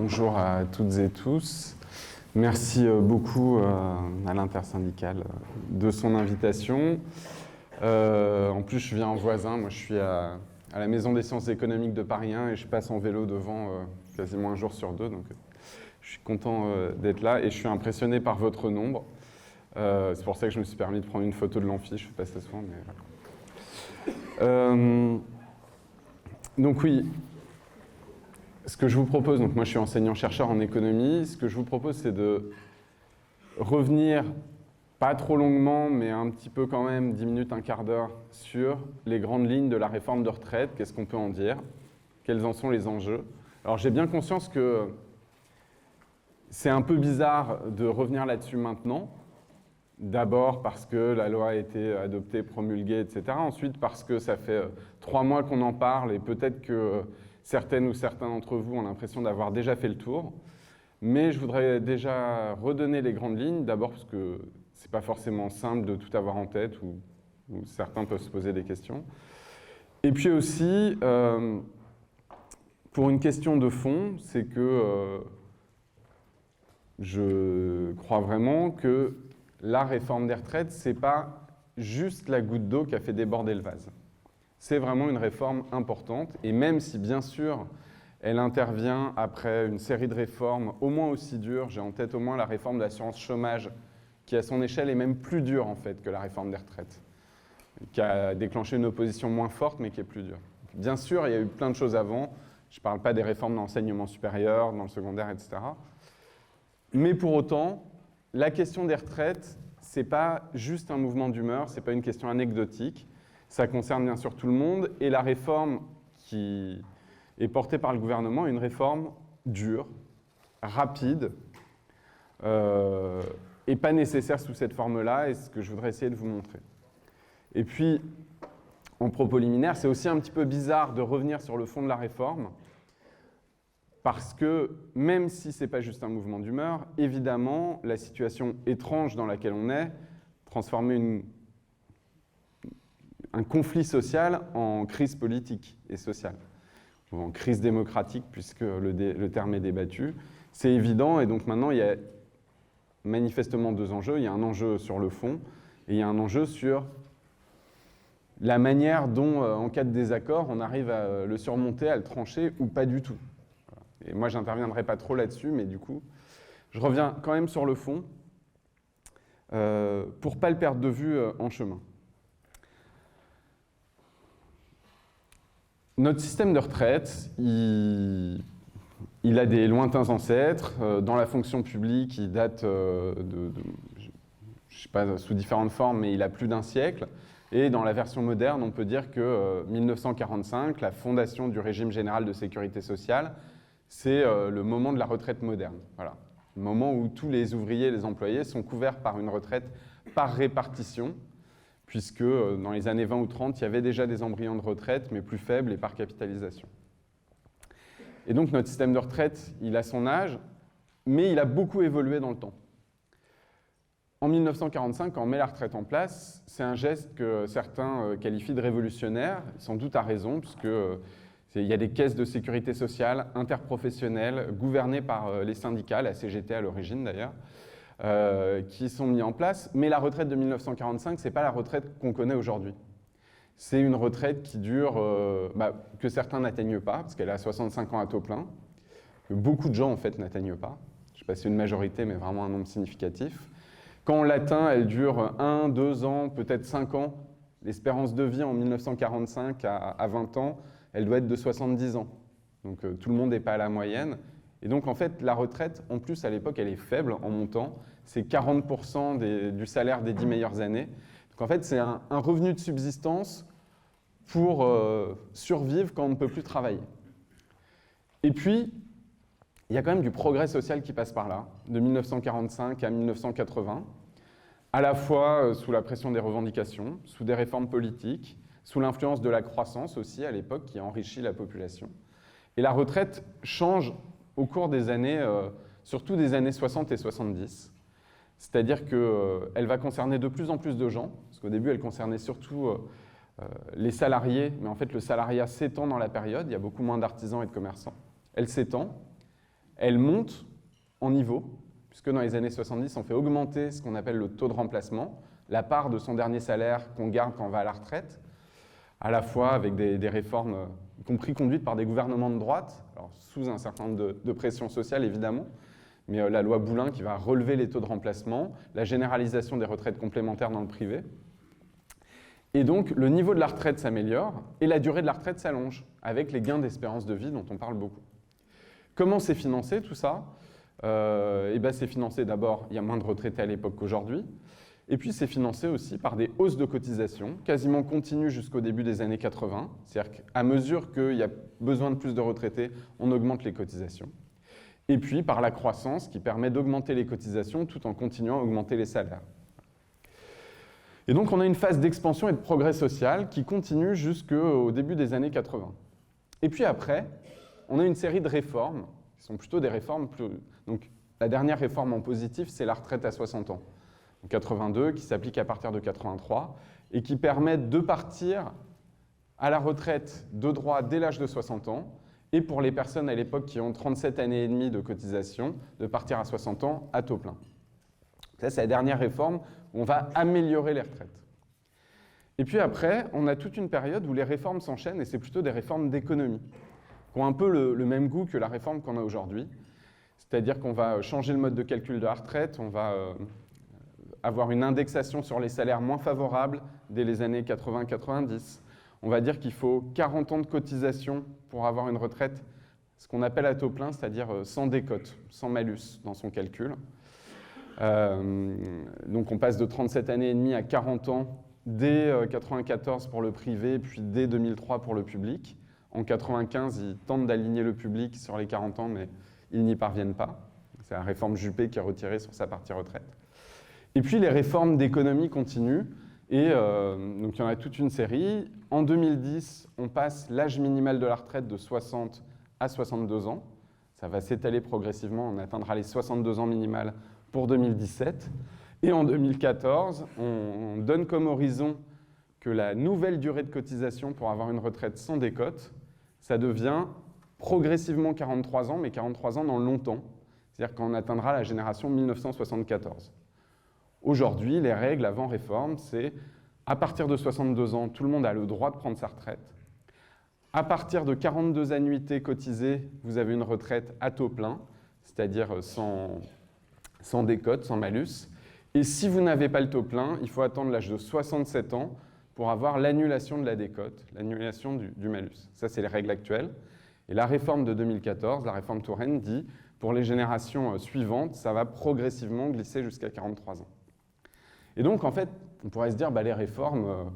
Bonjour à toutes et tous. Merci beaucoup à l'intersyndicale de son invitation. En plus, je viens en voisin. Moi, je suis à la Maison des sciences économiques de Paris 1 et je passe en vélo devant quasiment un jour sur deux. Donc, je suis content d'être là et je suis impressionné par votre nombre. C'est pour ça que je me suis permis de prendre une photo de l'amphi. Je ne fais pas ça souvent, mais voilà. Donc oui. Ce que je vous propose, donc moi je suis enseignant-chercheur en économie, ce que je vous propose c'est de revenir, pas trop longuement, mais un petit peu quand même, 10 minutes, un quart d'heure, sur les grandes lignes de la réforme de retraite, qu'est-ce qu'on peut en dire, quels en sont les enjeux. Alors j'ai bien conscience que c'est un peu bizarre de revenir là-dessus maintenant, d'abord parce que la loi a été adoptée, promulguée, etc. Ensuite parce que ça fait 3 mois qu'on en parle et peut-être que certaines ou certains d'entre vous ont l'impression d'avoir déjà fait le tour. Mais je voudrais déjà redonner les grandes lignes, d'abord parce que ce n'est pas forcément simple de tout avoir en tête, ou certains peuvent se poser des questions. Et puis aussi, pour une question de fond, c'est que je crois vraiment que la réforme des retraites, ce n'est pas juste la goutte d'eau qui a fait déborder le vase. C'est vraiment une réforme importante, et même si, bien sûr, elle intervient après une série de réformes au moins aussi dures, j'ai en tête au moins la réforme de l'assurance chômage, qui à son échelle est même plus dure en fait que la réforme des retraites, qui a déclenché une opposition moins forte, mais qui est plus dure. Bien sûr, il y a eu plein de choses avant, je ne parle pas des réformes dans l'enseignement supérieur, dans le secondaire, etc. Mais pour autant, la question des retraites, ce n'est pas juste un mouvement d'humeur, ce n'est pas une question anecdotique. Ça concerne bien sûr tout le monde, et la réforme qui est portée par le gouvernement est une réforme dure, rapide, et pas nécessaire sous cette forme-là, et ce que je voudrais essayer de vous montrer. Et puis, en propos liminaire, c'est aussi un petit peu bizarre de revenir sur le fond de la réforme, parce que même si ce n'est pas juste un mouvement d'humeur, évidemment, la situation étrange dans laquelle on est, transformer un conflit social en crise politique et sociale, ou en crise démocratique, puisque le terme est débattu. C'est évident, et donc maintenant, il y a manifestement deux enjeux. Il y a un enjeu sur le fond, et il y a un enjeu sur la manière dont, en cas de désaccord, on arrive à le surmonter, à le trancher, ou pas du tout. Et moi, je n'interviendrai pas trop là-dessus, mais du coup, je reviens quand même sur le fond, pour ne pas le perdre de vue en chemin. Notre système de retraite, il a des lointains ancêtres. Dans la fonction publique, il date je ne sais pas, sous différentes formes, mais il a plus d'un siècle. Et dans la version moderne, on peut dire que 1945, la fondation du régime général de sécurité sociale, c'est le moment de la retraite moderne. Voilà. Le moment où tous les ouvriers et les employés sont couverts par une retraite par répartition, puisque dans les années 20 ou 30, il y avait déjà des embryons de retraite, mais plus faibles et par capitalisation. Et donc notre système de retraite, il a son âge, mais il a beaucoup évolué dans le temps. En 1945, quand on met la retraite en place, c'est un geste que certains qualifient de révolutionnaire, sans doute à raison, puisque il y a des caisses de sécurité sociale interprofessionnelles gouvernées par les syndicats, la CGT à l'origine d'ailleurs, qui sont mis en place. Mais la retraite de 1945, ce n'est pas la retraite qu'on connaît aujourd'hui. C'est une retraite qui dure, que certains n'atteignent pas, parce qu'elle est à 65 ans à taux plein, que beaucoup de gens en fait n'atteignent pas. Je ne sais pas si c'est une majorité, mais vraiment un nombre significatif. Quand on l'atteint, elle dure 1, 2 ans, peut-être 5 ans. L'espérance de vie en 1945 à 20 ans, elle doit être de 70 ans. Donc tout le monde n'est pas à la moyenne. Et donc en fait, la retraite, en plus à l'époque, elle est faible en montant. C'est 40% du salaire des 10 meilleures années. Donc en fait, c'est un revenu de subsistance pour survivre quand on ne peut plus travailler. Et puis, il y a quand même du progrès social qui passe par là, de 1945 à 1980, à la fois sous la pression des revendications, sous des réformes politiques, sous l'influence de la croissance aussi à l'époque qui a enrichi la population. Et la retraite change au cours des années, surtout des années 60 et 70. C'est-à-dire qu'elle va concerner de plus en plus de gens, parce qu'au début elle concernait surtout les salariés, mais en fait le salariat s'étend dans la période, il y a beaucoup moins d'artisans et de commerçants. Elle s'étend. elle monte en niveau, puisque dans les années 70, on fait augmenter ce qu'on appelle le taux de remplacement, la part de son dernier salaire qu'on garde quand on va à la retraite, à la fois avec des réformes, y compris conduites par des gouvernements de droite, alors sous un certain nombre de pressions sociales évidemment, mais la loi Boulin qui va relever les taux de remplacement, la généralisation des retraites complémentaires dans le privé. Et donc, le niveau de la retraite s'améliore et la durée de la retraite s'allonge, avec les gains d'espérance de vie dont on parle beaucoup. Comment c'est financé tout ça? C'est financé d'abord, il y a moins de retraités à l'époque qu'aujourd'hui, et puis c'est financé aussi par des hausses de cotisations, quasiment continues jusqu'au début des années 80, c'est-à-dire qu'à mesure qu'il y a besoin de plus de retraités, on augmente les cotisations. Et puis par la croissance qui permet d'augmenter les cotisations tout en continuant à augmenter les salaires. Et donc on a une phase d'expansion et de progrès social qui continue jusqu'au début des années 80. Et puis après, on a une série de réformes, qui sont plutôt des réformes Donc la dernière réforme en positif, c'est la retraite à 60 ans, en 82, qui s'applique à partir de 83, et qui permet de partir à la retraite de droit dès l'âge de 60 ans, et pour les personnes à l'époque qui ont 37 années et demie de cotisation, de partir à 60 ans à taux plein. Ça, c'est la dernière réforme où on va améliorer les retraites. Et puis après, on a toute une période où les réformes s'enchaînent, et c'est plutôt des réformes d'économie, qui ont un peu le même goût que la réforme qu'on a aujourd'hui. C'est-à-dire qu'on va changer le mode de calcul de la retraite, on va avoir une indexation sur les salaires moins favorables dès les années 80-90. On va dire qu'il faut 40 ans de cotisation pour avoir une retraite, ce qu'on appelle à taux plein, c'est-à-dire sans décote, sans malus dans son calcul. Donc on passe de 37 années et demie à 40 ans dès 94 pour le privé, puis dès 2003 pour le public. En 95, ils tentent d'aligner le public sur les 40 ans, mais ils n'y parviennent pas. C'est la réforme Juppé qui est retirée sur sa partie retraite. Et puis les réformes d'économie continuent, et donc il y en a toute une série. En 2010, on passe l'âge minimal de la retraite de 60 à 62 ans. Ça va s'étaler progressivement, on atteindra les 62 ans minimales pour 2017. Et en 2014, on donne comme horizon que la nouvelle durée de cotisation pour avoir une retraite sans décote, ça devient progressivement 43 ans, mais 43 ans dans le longtemps. C'est-à-dire qu'on atteindra la génération 1974. Aujourd'hui, les règles avant réforme, c'est à partir de 62 ans, tout le monde a le droit de prendre sa retraite. À partir de 42 annuités cotisées, vous avez une retraite à taux plein, c'est-à-dire sans décote, sans malus. Et si vous n'avez pas le taux plein, il faut attendre l'âge de 67 ans pour avoir l'annulation de la décote, l'annulation du malus. Ça, c'est les règles actuelles. Et la réforme de 2014, la réforme Touraine, dit pour les générations suivantes, ça va progressivement glisser jusqu'à 43 ans. Et donc, en fait, on pourrait se dire, les réformes,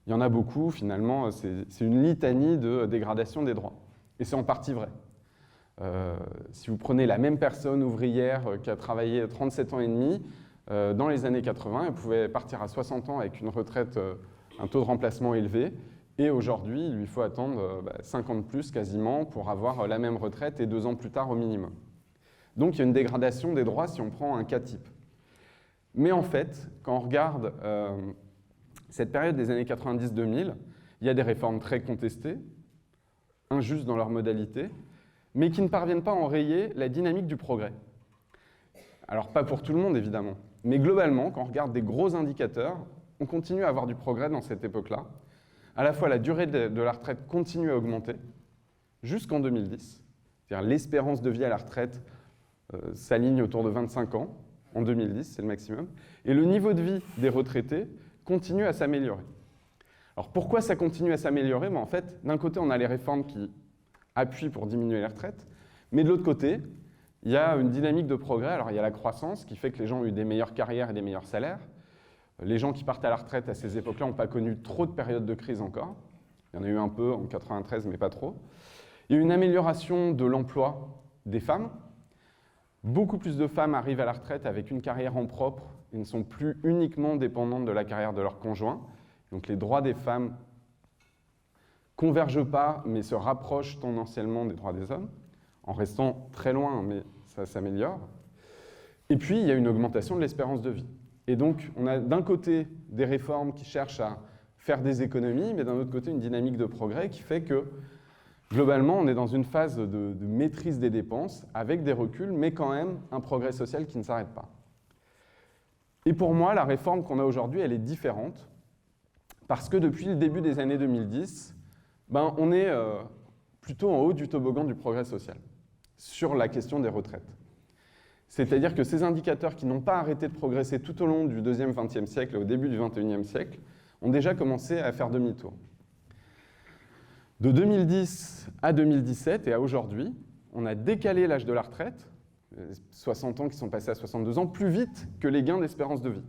il y en a beaucoup, finalement, c'est une litanie de dégradation des droits. Et c'est en partie vrai. Si vous prenez la même personne ouvrière qui a travaillé 37 ans et demi, dans les années 80, elle pouvait partir à 60 ans avec une retraite, un taux de remplacement élevé, et aujourd'hui, il lui faut attendre 5 ans de plus quasiment pour avoir la même retraite et 2 ans plus tard au minimum. Donc il y a une dégradation des droits si on prend un cas type. Mais en fait, quand on regarde cette période des années 90-2000, il y a des réformes très contestées, injustes dans leur modalité, mais qui ne parviennent pas à enrayer la dynamique du progrès. Alors pas pour tout le monde évidemment, mais globalement, quand on regarde des gros indicateurs, on continue à avoir du progrès dans cette époque-là. À la fois la durée de la retraite continue à augmenter jusqu'en 2010, c'est-à-dire l'espérance de vie à la retraite s'aligne autour de 25 ans, en 2010, c'est le maximum, et le niveau de vie des retraités continue à s'améliorer. Alors pourquoi ça continue à s'améliorer? En fait, d'un côté, on a les réformes qui appuient pour diminuer les retraites, mais de l'autre côté, il y a une dynamique de progrès. Alors il y a la croissance qui fait que les gens ont eu des meilleures carrières et des meilleurs salaires. Les gens qui partent à la retraite à ces époques-là n'ont pas connu trop de périodes de crise encore. Il y en a eu un peu en 93, mais pas trop. Il y a une amélioration de l'emploi des femmes. Beaucoup plus de femmes arrivent à la retraite avec une carrière en propre et ne sont plus uniquement dépendantes de la carrière de leur conjoint. Donc les droits des femmes convergent pas, mais se rapprochent tendanciellement des droits des hommes, en restant très loin, mais ça s'améliore. Et puis, il y a une augmentation de l'espérance de vie. Et donc, on a d'un côté des réformes qui cherchent à faire des économies, mais d'un autre côté, une dynamique de progrès qui fait que globalement, on est dans une phase de maîtrise des dépenses, avec des reculs, mais quand même un progrès social qui ne s'arrête pas. Et pour moi, la réforme qu'on a aujourd'hui, elle est différente, parce que depuis le début des années 2010, on est plutôt en haut du toboggan du progrès social, sur la question des retraites. C'est-à-dire que ces indicateurs qui n'ont pas arrêté de progresser tout au long du deuxième XXe siècle et au début du XXIe siècle ont déjà commencé à faire demi-tour. De 2010 à 2017 et à aujourd'hui, on a décalé l'âge de la retraite, 60 ans qui sont passés à 62 ans, plus vite que les gains d'espérance de vie.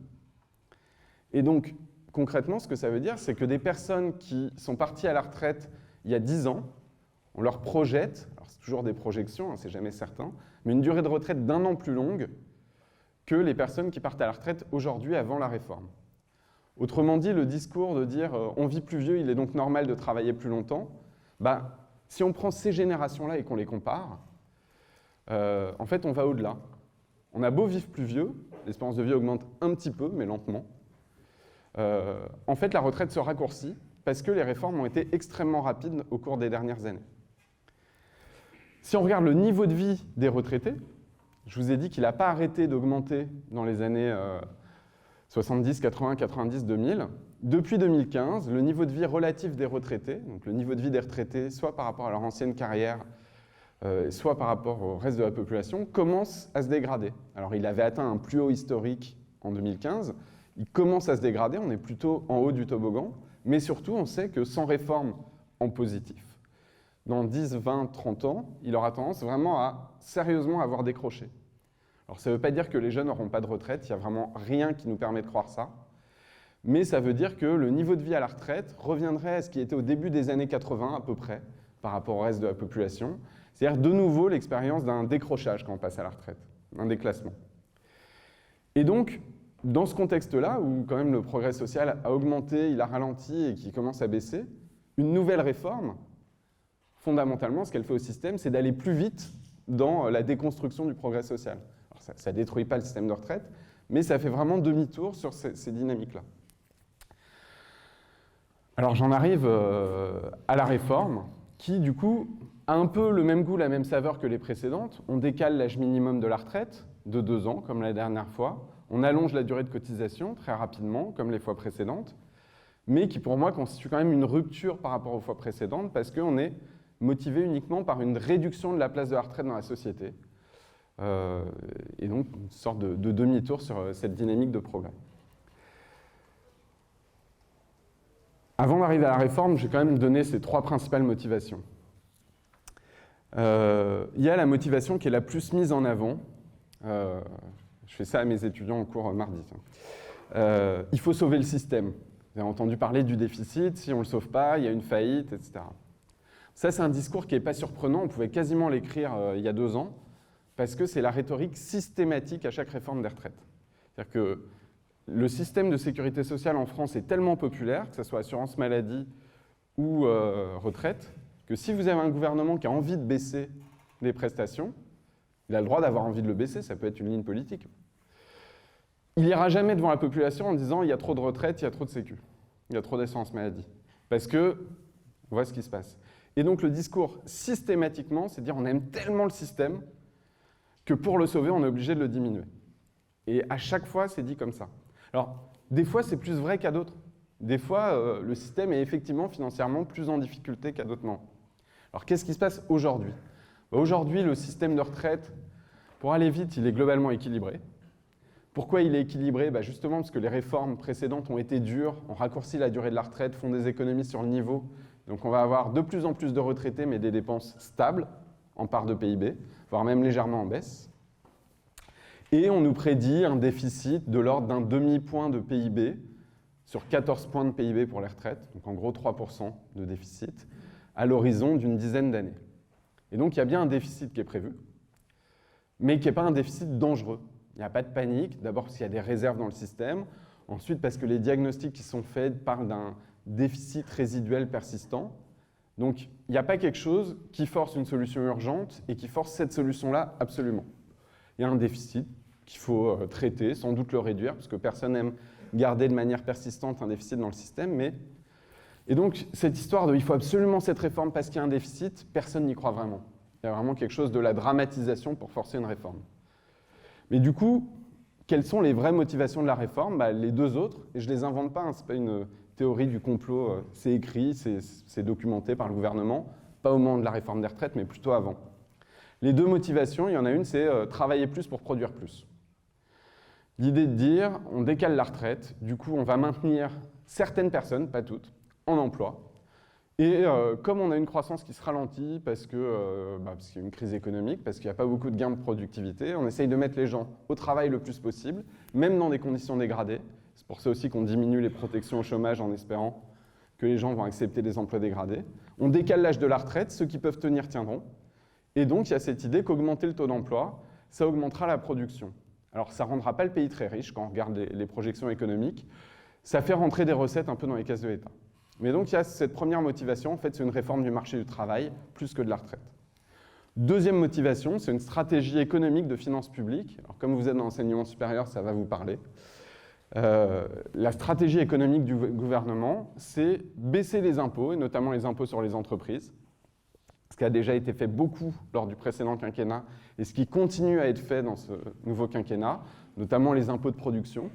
Et donc, concrètement, ce que ça veut dire, c'est que des personnes qui sont parties à la retraite il y a 10 ans, on leur projette, alors c'est toujours des projections, c'est jamais certain, mais une durée de retraite d'1 an plus longue que les personnes qui partent à la retraite aujourd'hui avant la réforme. Autrement dit, le discours de dire on vit plus vieux, il est donc normal de travailler plus longtemps, si on prend ces générations-là et qu'on les compare, en fait on va au-delà. On a beau vivre plus vieux, l'espérance de vie augmente un petit peu, mais lentement. En fait, la retraite se raccourcit parce que les réformes ont été extrêmement rapides au cours des dernières années. Si on regarde le niveau de vie des retraités, je vous ai dit qu'il n'a pas arrêté d'augmenter dans les années 70, 80, 90, 2000. Depuis 2015, le niveau de vie relatif des retraités, donc le niveau de vie des retraités, soit par rapport à leur ancienne carrière, soit par rapport au reste de la population, commence à se dégrader. Alors il avait atteint un plus haut historique en 2015, il commence à se dégrader, on est plutôt en haut du toboggan, mais surtout on sait que sans réforme en positif, dans 10, 20, 30 ans, il aura tendance vraiment à sérieusement avoir décroché. Alors ça ne veut pas dire que les jeunes n'auront pas de retraite, il n'y a vraiment rien qui nous permet de croire ça, mais ça veut dire que le niveau de vie à la retraite reviendrait à ce qui était au début des années 80 à peu près, par rapport au reste de la population, c'est-à-dire de nouveau l'expérience d'un décrochage quand on passe à la retraite, un déclassement. Et donc, dans ce contexte-là, où quand même le progrès social a augmenté, il a ralenti et qui commence à baisser, une nouvelle réforme, fondamentalement, ce qu'elle fait au système, c'est d'aller plus vite dans la déconstruction du progrès social. Alors, ça ne détruit pas le système de retraite, mais ça fait vraiment demi-tour sur ces dynamiques-là. Alors j'en arrive à la réforme, qui du coup a un peu le même goût, la même saveur que les précédentes. On décale l'âge minimum de la retraite de 2 ans, comme la dernière fois. On allonge la durée de cotisation très rapidement, comme les fois précédentes, mais qui pour moi constitue quand même une rupture par rapport aux fois précédentes, parce qu'on est motivé uniquement par une réduction de la place de la retraite dans la société. Et donc une sorte de demi-tour sur cette dynamique de progrès. Avant d'arriver à la réforme, j'ai quand même donné ces 3 principales motivations. Il y a la motivation qui est la plus mise en avant. Je fais ça à mes étudiants en cours mardi. Il faut sauver le système. Vous avez entendu parler du déficit, si on ne le sauve pas, il y a une faillite, etc. Ça, c'est un discours qui n'est pas surprenant, on pouvait quasiment l'écrire il y a 2 ans, parce que c'est la rhétorique systématique à chaque réforme des retraites. C'est-à-dire que le système de sécurité sociale en France est tellement populaire, que ce soit assurance maladie ou retraite, que si vous avez un gouvernement qui a envie de baisser les prestations, il a le droit d'avoir envie de le baisser, ça peut être une ligne politique. Il n'ira jamais devant la population en disant « il y a trop de retraite, il y a trop de sécu, il y a trop d'assurance maladie ». Parce que, on voit ce qui se passe. Et donc le discours, systématiquement, c'est de dire on aime tellement le système que pour le sauver, on est obligé de le diminuer. Et à chaque fois, c'est dit comme ça. Alors, des fois, c'est plus vrai qu'à d'autres. Des fois, le système est effectivement financièrement plus en difficulté qu'à d'autres moments. Alors, qu'est-ce qui se passe aujourd'hui ? Aujourd'hui, le système de retraite, pour aller vite, il est globalement équilibré. Pourquoi il est équilibré ? Justement parce que les réformes précédentes ont été dures, ont raccourci la durée de la retraite, font des économies sur le niveau. Donc on va avoir de plus en plus de retraités, mais des dépenses stables en part de PIB, voire même légèrement en baisse. Et on nous prédit un déficit de l'ordre d'un demi-point de PIB sur 14 points de PIB pour les retraites, donc en gros 3% de déficit, à l'horizon d'une dizaine d'années. Et donc il y a bien un déficit qui est prévu, mais qui n'est pas un déficit dangereux. Il n'y a pas de panique, d'abord parce qu'il y a des réserves dans le système, ensuite parce que les diagnostics qui sont faits parlent d'un déficit résiduel persistant. Donc il n'y a pas quelque chose qui force une solution urgente et qui force cette solution-là absolument. Il y a un déficit qu'il faut traiter, sans doute le réduire, parce que personne n'aime garder de manière persistante un déficit dans le système, mais Et donc, cette histoire de « il faut absolument cette réforme parce qu'il y a un déficit », personne n'y croit vraiment. Il y a vraiment quelque chose de la dramatisation pour forcer une réforme. Mais du coup, quelles sont les vraies motivations de la réforme? Les deux autres, et je ne les invente pas, hein, ce n'est pas une théorie du complot, c'est écrit, c'est documenté par le gouvernement, pas au moment de la réforme des retraites, mais plutôt avant. Les deux motivations, il y en a une, c'est travailler plus pour produire plus. L'idée de dire, on décale la retraite, du coup on va maintenir certaines personnes, pas toutes, en emploi. Et comme on a une croissance qui se ralentit parce qu'il y a une crise économique, parce qu'il n'y a pas beaucoup de gains de productivité, on essaye de mettre les gens au travail le plus possible, même dans des conditions dégradées. C'est pour ça aussi qu'on diminue les protections au chômage en espérant que les gens vont accepter des emplois dégradés. On décale l'âge de la retraite, ceux qui peuvent tenir tiendront. Et donc il y a cette idée qu'augmenter le taux d'emploi, ça augmentera la production. Alors ça ne rendra pas le pays très riche quand on regarde les projections économiques, ça fait rentrer des recettes un peu dans les caisses de l'État. Mais donc il y a cette première motivation, en fait c'est une réforme du marché du travail plus que de la retraite. Deuxième motivation, c'est une stratégie économique de finances publiques. Alors comme vous êtes dans l'enseignement supérieur, ça va vous parler. La stratégie économique du gouvernement, c'est baisser les impôts, et notamment les impôts sur les entreprises, ce qui a déjà été fait beaucoup lors du précédent quinquennat, et ce qui continue à être fait dans ce nouveau quinquennat, notamment les impôts de production,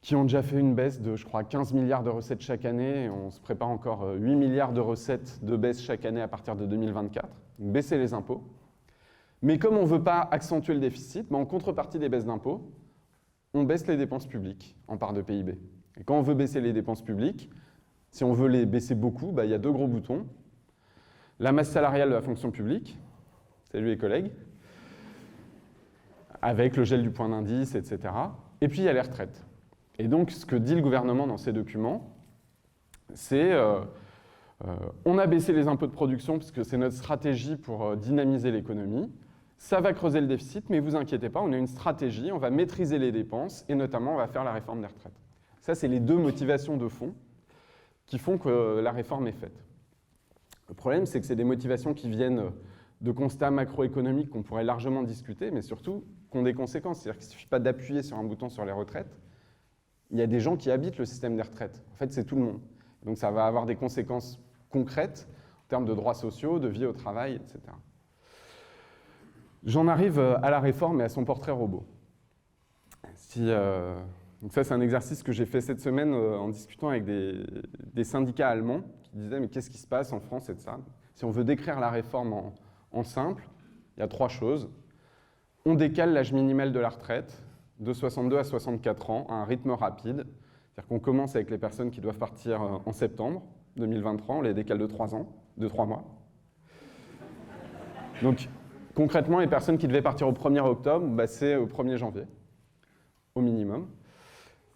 qui ont déjà fait une baisse de, je crois, 15 milliards de recettes chaque année, et on se prépare encore 8 milliards de recettes de baisse chaque année à partir de 2024, donc baisser les impôts. Mais comme on ne veut pas accentuer le déficit, en contrepartie des baisses d'impôts, on baisse les dépenses publiques en part de PIB. Et quand on veut baisser les dépenses publiques, si on veut les baisser beaucoup, il y a deux gros boutons. La masse salariale de la fonction publique, salut les collègues, avec le gel du point d'indice, etc. Et puis il y a les retraites. Et donc, ce que dit le gouvernement dans ces documents, c'est on a baissé les impôts de production parce que c'est notre stratégie pour dynamiser l'économie. Ça va creuser le déficit, mais ne vous inquiétez pas, on a une stratégie, on va maîtriser les dépenses et notamment on va faire la réforme des retraites. Ça, c'est les deux motivations de fond qui font que la réforme est faite. Le problème, c'est que c'est des motivations qui viennent de constats macroéconomiques qu'on pourrait largement discuter, mais surtout qui ont des conséquences. C'est-à-dire qu'il ne suffit pas d'appuyer sur un bouton sur les retraites. Il y a des gens qui habitent le système des retraites. En fait, c'est tout le monde. Donc ça va avoir des conséquences concrètes en termes de droits sociaux, de vie au travail, etc. J'en arrive à la réforme et à son portrait robot. Donc ça, c'est un exercice que j'ai fait cette semaine en discutant avec des syndicats allemands qui disaient « mais qu'est-ce qui se passe en France ?» et de ça. Si on veut décrire la réforme en simple, il y a trois choses. On décale l'âge minimal de la retraite de 62 à 64 ans à un rythme rapide. C'est-à-dire qu'on commence avec les personnes qui doivent partir en septembre 2023, on les décale de 3 ans, de 3 mois. Donc, concrètement, les personnes qui devaient partir au 1er octobre, c'est au 1er janvier, au minimum.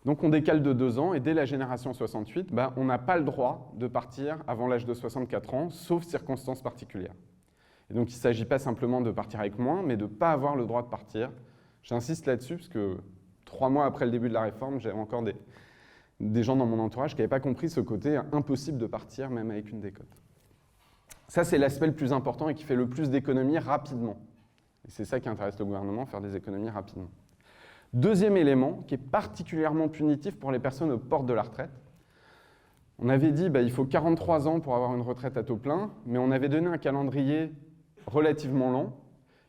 Donc, on décale de 2 ans, et dès la génération 68, on n'a pas le droit de partir avant l'âge de 64 ans, sauf circonstances particulières. Et donc, il ne s'agit pas simplement de partir avec moins, mais de ne pas avoir le droit de partir. J'insiste là-dessus, parce que 3 mois après le début de la réforme, j'avais encore des gens dans mon entourage qui n'avaient pas compris ce côté impossible de partir, même avec une décote. Ça, c'est l'aspect le plus important et qui fait le plus d'économies rapidement. Et c'est ça qui intéresse le gouvernement, faire des économies rapidement. Deuxième élément, qui est particulièrement punitif pour les personnes aux portes de la retraite. On avait dit il faut 43 ans pour avoir une retraite à taux plein, mais on avait donné un calendrier relativement lent,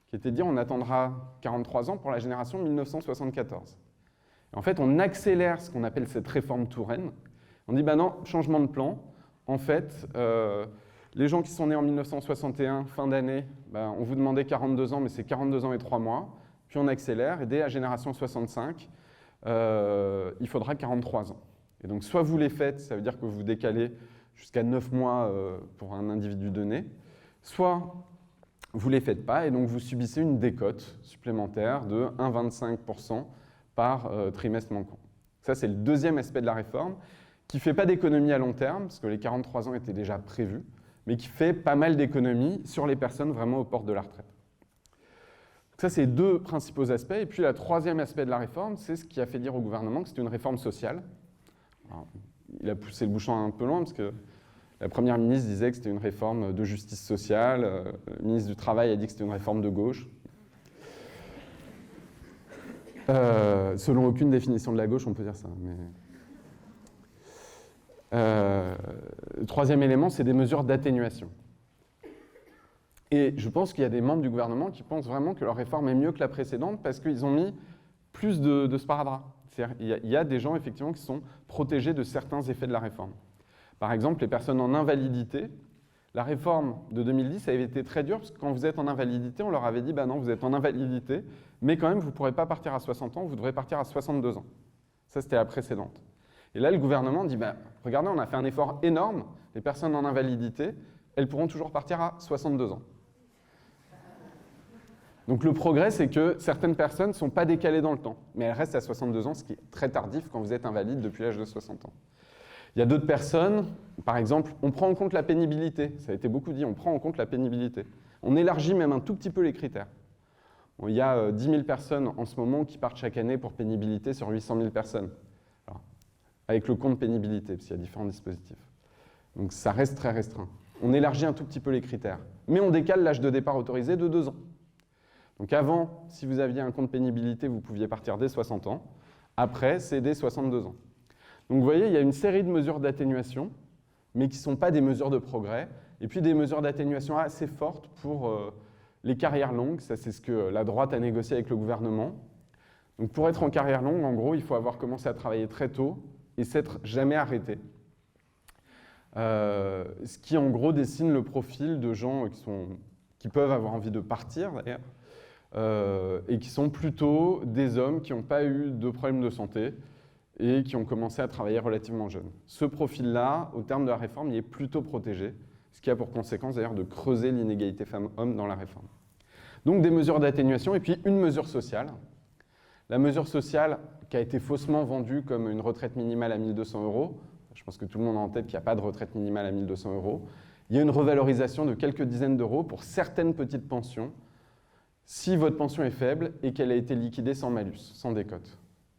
qui était de dire on attendra 43 ans pour la génération 1974. Et en fait, on accélère ce qu'on appelle cette réforme Touraine. On dit non, changement de plan. En fait, les gens qui sont nés en 1961, fin d'année, on vous demandait 42 ans, mais c'est 42 ans et 3 mois. Puis on accélère, et dès la génération 65, il faudra 43 ans. Et donc, soit vous les faites, ça veut dire que vous décalez jusqu'à 9 mois pour un individu donné, soit vous ne les faites pas, et donc vous subissez une décote supplémentaire de 1,25% par trimestre manquant. Ça, c'est le deuxième aspect de la réforme, qui ne fait pas d'économie à long terme, parce que les 43 ans étaient déjà prévus, mais qui fait pas mal d'économies sur les personnes vraiment aux portes de la retraite. Donc ça, c'est les deux principaux aspects. Et puis, le troisième aspect de la réforme, c'est ce qui a fait dire au gouvernement que c'était une réforme sociale. Alors, il a poussé le bouchon un peu loin, parce que la première ministre disait que c'était une réforme de justice sociale. Le ministre du Travail a dit que c'était une réforme de gauche. Selon aucune définition de la gauche, on peut dire ça. Le troisième élément, c'est des mesures d'atténuation. Et je pense qu'il y a des membres du gouvernement qui pensent vraiment que leur réforme est mieux que la précédente parce qu'ils ont mis plus de sparadrap. Il y a des gens, effectivement, qui sont protégés de certains effets de la réforme. Par exemple, les personnes en invalidité. La réforme de 2010 ça avait été très dure parce que quand vous êtes en invalidité, on leur avait dit bah non, vous êtes en invalidité, mais quand même, vous ne pourrez pas partir à 60 ans, vous devrez partir à 62 ans. Ça, c'était la précédente. Et là, le gouvernement dit bah, regardez, on a fait un effort énorme, les personnes en invalidité, elles pourront toujours partir à 62 ans. Donc le progrès, c'est que certaines personnes ne sont pas décalées dans le temps, mais elles restent à 62 ans, ce qui est très tardif quand vous êtes invalide depuis l'âge de 60 ans. Il y a d'autres personnes, par exemple, on prend en compte la pénibilité. Ça a été beaucoup dit, on prend en compte la pénibilité. On élargit même un tout petit peu les critères. Bon, il y a 10 000 personnes en ce moment qui partent chaque année pour pénibilité sur 800 000 personnes. Alors, avec le compte pénibilité, parce qu'il y a différents dispositifs. Donc ça reste très restreint. On élargit un tout petit peu les critères. Mais on décale l'âge de départ autorisé de 2 ans. Donc avant, si vous aviez un compte pénibilité, vous pouviez partir dès 60 ans. Après, c'est dès 62 ans. Donc vous voyez, il y a une série de mesures d'atténuation, mais qui ne sont pas des mesures de progrès. Et puis des mesures d'atténuation assez fortes pour les carrières longues. Ça, c'est ce que la droite a négocié avec le gouvernement. Donc pour être en carrière longue, en gros, il faut avoir commencé à travailler très tôt et s'être jamais arrêté. Ce qui, en gros, dessine le profil de gens qui peuvent avoir envie de partir, d'ailleurs, et qui sont plutôt des hommes qui n'ont pas eu de problème de santé et qui ont commencé à travailler relativement jeunes. Ce profil-là, au terme de la réforme, il est plutôt protégé, ce qui a pour conséquence d'ailleurs de creuser l'inégalité femmes-hommes dans la réforme. Donc des mesures d'atténuation et puis une mesure sociale. La mesure sociale qui a été faussement vendue comme une retraite minimale à 1 200 €, je pense que tout le monde a en tête qu'il n'y a pas de retraite minimale à 1 200 €. Il y a une revalorisation de quelques dizaines d'euros pour certaines petites pensions, si votre pension est faible et qu'elle a été liquidée sans malus, sans décote.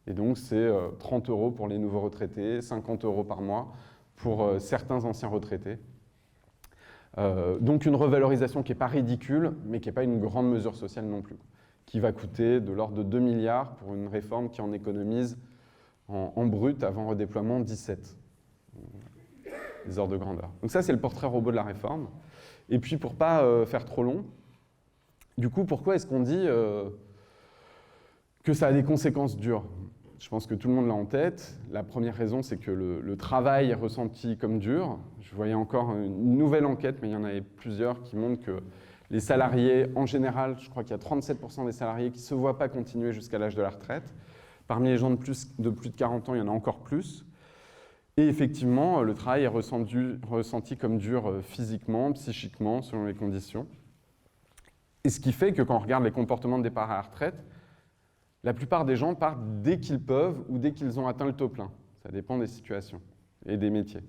Et donc c'est 30 € pour les nouveaux retraités, 50 € par mois pour certains anciens retraités. Donc une revalorisation qui n'est pas ridicule, mais qui n'est pas une grande mesure sociale non plus, qui va coûter de l'ordre de 2 milliards pour une réforme qui en économise en brut avant redéploiement 17. Des ordres de grandeur. Donc ça, c'est le portrait robot de la réforme. Et puis, pour ne pas faire trop long, du coup, pourquoi est-ce qu'on dit que ça a des conséquences dures? Je pense que tout le monde l'a en tête. La première raison, c'est que le travail est ressenti comme dur. Je voyais encore une nouvelle enquête, mais il y en avait plusieurs qui montrent que les salariés, en général, je crois qu'il y a 37% des salariés qui ne se voient pas continuer jusqu'à l'âge de la retraite. Parmi les gens de plus de 40 ans, il y en a encore plus. Et effectivement, le travail est ressenti comme dur physiquement, psychiquement, selon les conditions. Et ce qui fait que quand on regarde les comportements de départ à la retraite, la plupart des gens partent dès qu'ils peuvent ou dès qu'ils ont atteint le taux plein. Ça dépend des situations et des métiers.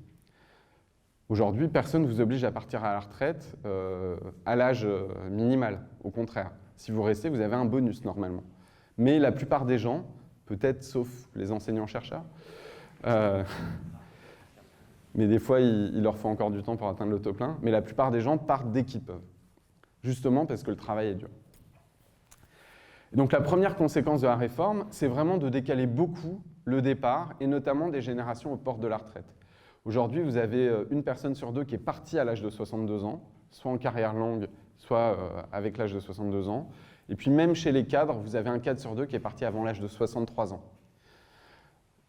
Aujourd'hui, personne ne vous oblige à partir à la retraite à l'âge minimal. Au contraire, si vous restez, vous avez un bonus normalement. Mais la plupart des gens, peut-être sauf les enseignants-chercheurs, mais des fois, il leur faut encore du temps pour atteindre le taux plein. Mais la plupart des gens partent dès qu'ils peuvent, justement parce que le travail est dur. Et donc la première conséquence de la réforme, c'est vraiment de décaler beaucoup le départ, et notamment des générations aux portes de la retraite. Aujourd'hui, vous avez une personne sur deux qui est partie à l'âge de 62 ans, soit en carrière longue, soit avec l'âge de 62 ans. Et puis même chez les cadres, vous avez un cadre sur deux qui est parti avant l'âge de 63 ans.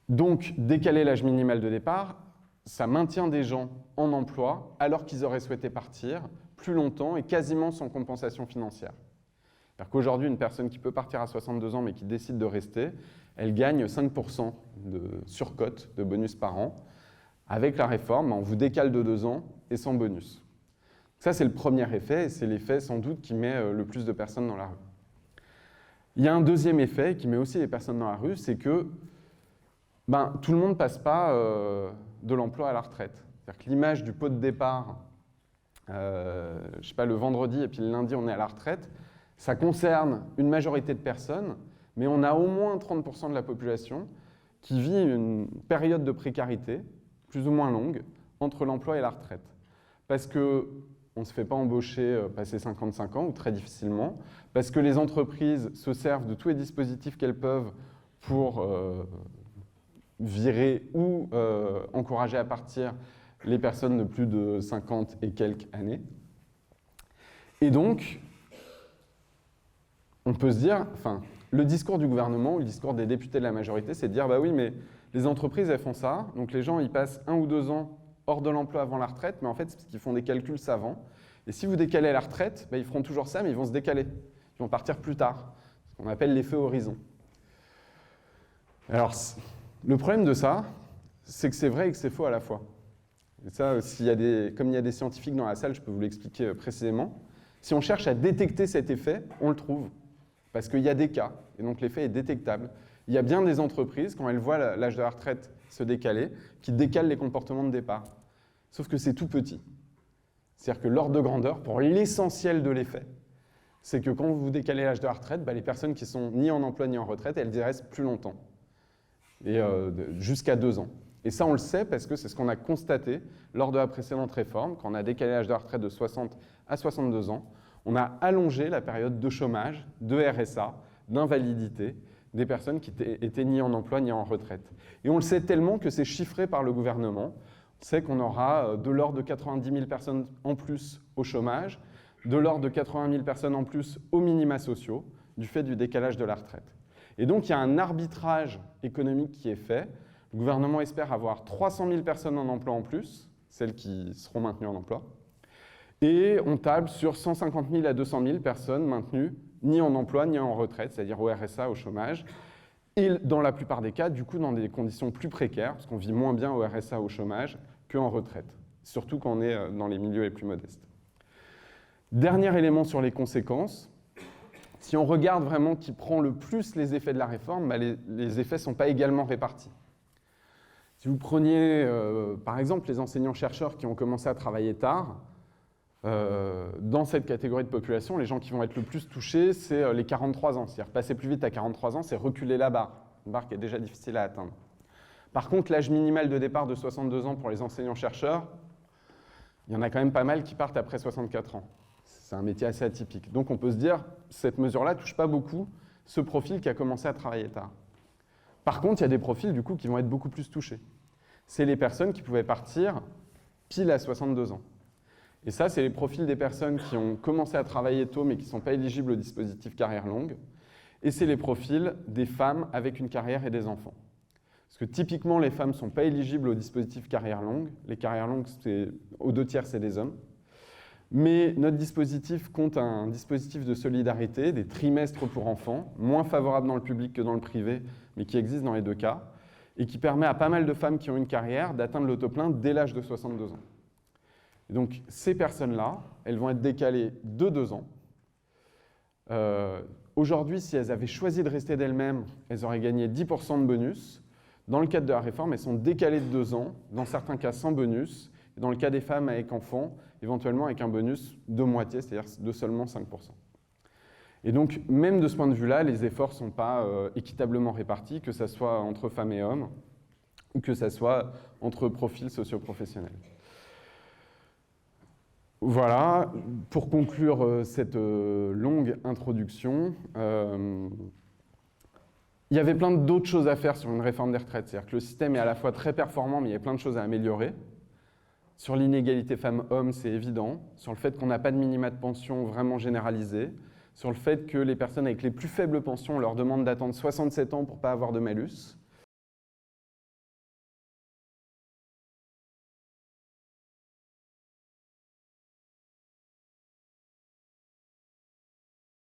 Donc, décaler l'âge minimal de départ, ça maintient des gens en emploi alors qu'ils auraient souhaité partir plus longtemps et quasiment sans compensation financière. C'est-à-dire qu'aujourd'hui, une personne qui peut partir à 62 ans mais qui décide de rester, elle gagne 5% de surcote de bonus par an. Avec la réforme, on vous décale de 2 ans et sans bonus. Ça, c'est le premier effet et c'est l'effet sans doute qui met le plus de personnes dans la rue. Il y a un deuxième effet qui met aussi les personnes dans la rue, c'est que tout le monde ne passe pas de l'emploi à la retraite. C'est-à-dire que l'image du pot de départ, je sais pas, le vendredi et puis le lundi on est à la retraite, ça concerne une majorité de personnes, mais on a au moins 30% de la population qui vit une période de précarité, plus ou moins longue, entre l'emploi et la retraite. Parce qu'on ne se fait pas embaucher passé 55 ans, ou très difficilement, parce que les entreprises se servent de tous les dispositifs qu'elles peuvent pour virer ou encourager à partir les personnes de plus de 50 et quelques années. Et donc, on peut se dire, enfin, le discours du gouvernement ou le discours des députés de la majorité, c'est de dire, bah oui, mais les entreprises, elles font ça, donc les gens, ils passent 1 ou 2 ans hors de l'emploi avant la retraite, mais en fait, c'est parce qu'ils font des calculs savants. Et si vous décalez la retraite, bah, ils feront toujours ça, mais ils vont se décaler. Ils vont partir plus tard, ce qu'on appelle l'effet horizon. Alors, le problème de ça, c'est que c'est vrai et que c'est faux à la fois. Et ça, comme il y a des scientifiques dans la salle, je peux vous l'expliquer précisément. Si on cherche à détecter cet effet, on le trouve. Parce qu'il y a des cas, et donc l'effet est détectable. Il y a bien des entreprises, quand elles voient l'âge de la retraite se décaler, qui décalent les comportements de départ. Sauf que c'est tout petit. C'est-à-dire que l'ordre de grandeur, pour l'essentiel de l'effet, c'est que quand vous décalez l'âge de la retraite, bah, les personnes qui sont ni en emploi ni en retraite, elles y restent plus longtemps, et jusqu'à 2 ans. Et ça, on le sait parce que c'est ce qu'on a constaté lors de la précédente réforme, quand on a décalé l'âge de la retraite de 60 à 62 ans, on a allongé la période de chômage, de RSA, d'invalidité, des personnes qui étaient ni en emploi ni en retraite. Et on le sait tellement que c'est chiffré par le gouvernement. On sait qu'on aura de l'ordre de 90 000 personnes en plus au chômage, de l'ordre de 80 000 personnes en plus aux minima sociaux, du fait du décalage de la retraite. Et donc, il y a un arbitrage économique qui est fait. Le gouvernement espère avoir 300 000 personnes en emploi en plus, celles qui seront maintenues en emploi. Et on table sur 150 000 à 200 000 personnes maintenues ni en emploi ni en retraite, c'est-à-dire au RSA, au chômage. Et dans la plupart des cas, du coup, dans des conditions plus précaires, parce qu'on vit moins bien au RSA, au chômage, qu'en retraite, surtout quand on est dans les milieux les plus modestes. Dernier élément sur les conséquences. Si on regarde vraiment qui prend le plus les effets de la réforme, bah les effets ne sont pas également répartis. Si vous preniez, par exemple, les enseignants-chercheurs qui ont commencé à travailler tard, dans cette catégorie de population, les gens qui vont être le plus touchés, c'est les 43 ans. C'est-à-dire passer plus vite à 43 ans, c'est reculer la barre, une barre qui est déjà difficile à atteindre. Par contre, l'âge minimal de départ de 62 ans pour les enseignants-chercheurs, il y en a quand même pas mal qui partent après 64 ans. C'est un métier assez atypique. Donc on peut se dire, cette mesure-là ne touche pas beaucoup ce profil qui a commencé à travailler tard. Par contre, il y a des profils du coup qui vont être beaucoup plus touchés. C'est les personnes qui pouvaient partir pile à 62 ans. Et ça, c'est les profils des personnes qui ont commencé à travailler tôt mais qui ne sont pas éligibles au dispositif carrière longue. Et c'est les profils des femmes avec une carrière et des enfants. Parce que typiquement, les femmes ne sont pas éligibles au dispositif carrière longue. Les carrières longues, aux 2/3, c'est des hommes. Mais notre dispositif compte un dispositif de solidarité, des trimestres pour enfants, moins favorable dans le public que dans le privé, mais qui existe dans les 2 cas, et qui permet à pas mal de femmes qui ont une carrière d'atteindre l'autoplein dès l'âge de 62 ans. Et donc, ces personnes-là, elles vont être décalées de 2 ans. Aujourd'hui, si elles avaient choisi de rester d'elles-mêmes, elles auraient gagné 10% de bonus. Dans le cadre de la réforme, elles sont décalées de 2 ans, dans certains cas sans bonus. Et dans le cas des femmes avec enfants, éventuellement avec un bonus de moitié, c'est-à-dire de seulement 5%. Et donc, même de ce point de vue-là, les efforts ne sont pas équitablement répartis, que ce soit entre femmes et hommes, ou que ce soit entre profils socio-professionnels. Voilà, pour conclure cette longue introduction, il y avait plein d'autres choses à faire sur une réforme des retraites. C'est-à-dire que le système est à la fois très performant, mais il y a plein de choses à améliorer. Sur l'inégalité femmes-hommes, c'est évident. Sur le fait qu'on n'a pas de minima de pension vraiment généralisé. Sur le fait que les personnes avec les plus faibles pensions, on leur demande d'attendre 67 ans pour ne pas avoir de malus.